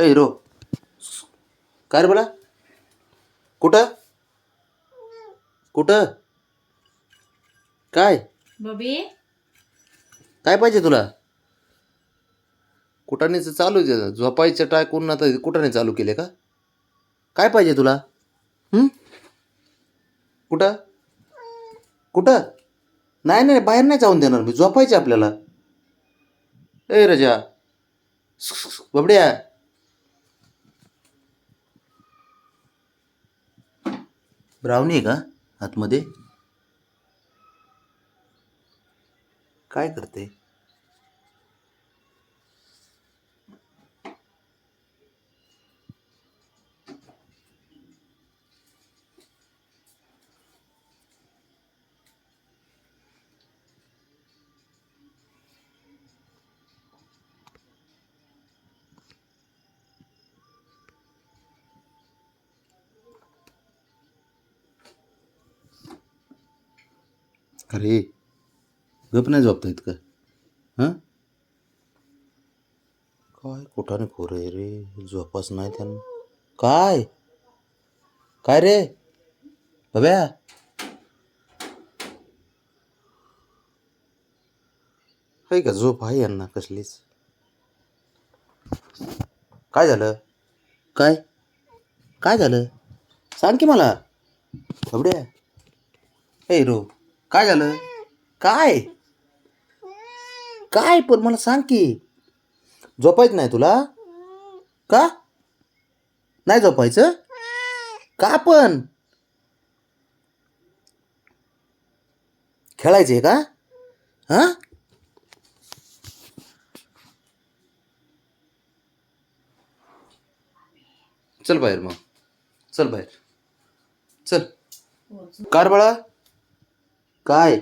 ए hero, काय रे बोला? कुठं कुठं काय बबी काय पाहिजे तुला? कुठानेच चालू आहे, झोपायचं टाकून आता कुठाने चालू केले का? काय पाहिजे तुला? हं? कुठं कुठं नाही नाही, बाहेर नाही जाऊन देणार मी. झोपायचे आपल्याला. ए रजा, बबड्या, ब्राउनी आहे का आतमध्ये? काय करते? अरे गप नाही झोपता येत का? हां, काय कुठाने खोर आहे रे, झोपाच नाही त्यांना. काय काय रे बब्या? आहे का झोप आहे यांना कसलीच? काय झालं? काय काय झालं सांग की मला बबड्या. ए हिरो, काय झालं? काय काय पण मला सांग की. झोपायचं नाही तुला का? नाही झोपायचं का? पण खेळायचं आहे का? हां, चल बाहेर मग, चल बाहेर चल. कार बाळा, काय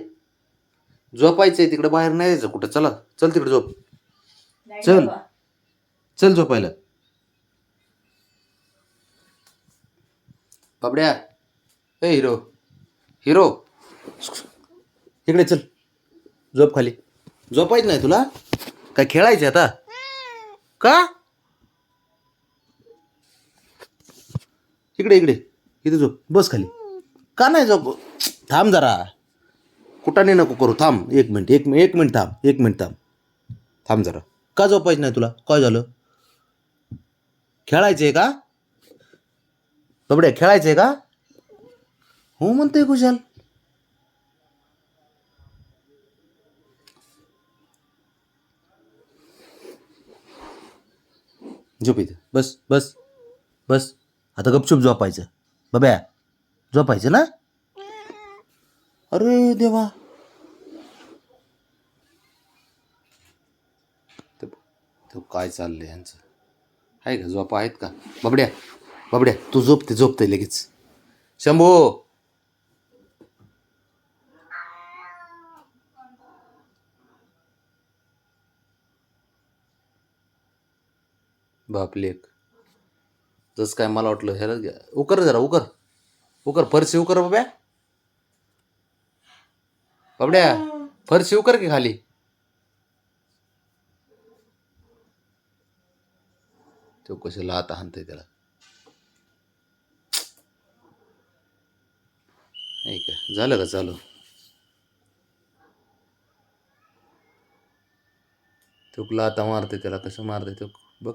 झोपायचंय तिकडे, बाहेर नाही जायचं कुठं. चला चल तिकडे झोप. चल चल झोपायला. बाबड्या, ए हिरो, हिरो इकडे चल. झोप खाली. झोपायचं नाही तुला? काय खेळायचं आता का? इकडे इकडे इथे झोप. बस खाली. का नाही झोप? थांब जरा. कुठाने नको करू. थांब एक मिनिट, एक मिनिट थांब, एक मिनिट थांब. थांब जरा. का झोपायचं नाही तुला? काय झालं? खेळायचंय का बबड्या? खेळायचंय का? हो म्हणतोय कुशाल. झोप इथे. बस बस बस. आता गपचूप झोपायचं बब्या. झोपायचं ना? अरे देवा, तो काय चाललंय यांचं? आहे का झोपा आहेत का? बबड्या, बबड्या तू झोपते झोपते लगेच. शंभू, बाप लेक. जसं काय मला वाटलं ह्याला घ्या. उकर जरा, उकर उकर फरशी उकर बब्या. बबड्या फरशी उकर की खाली. तो कशाला आता हाणतंय त्याला? नाही का झालं का चालू? तुकला आता मारते त्याला. कसं मारते तो बघ.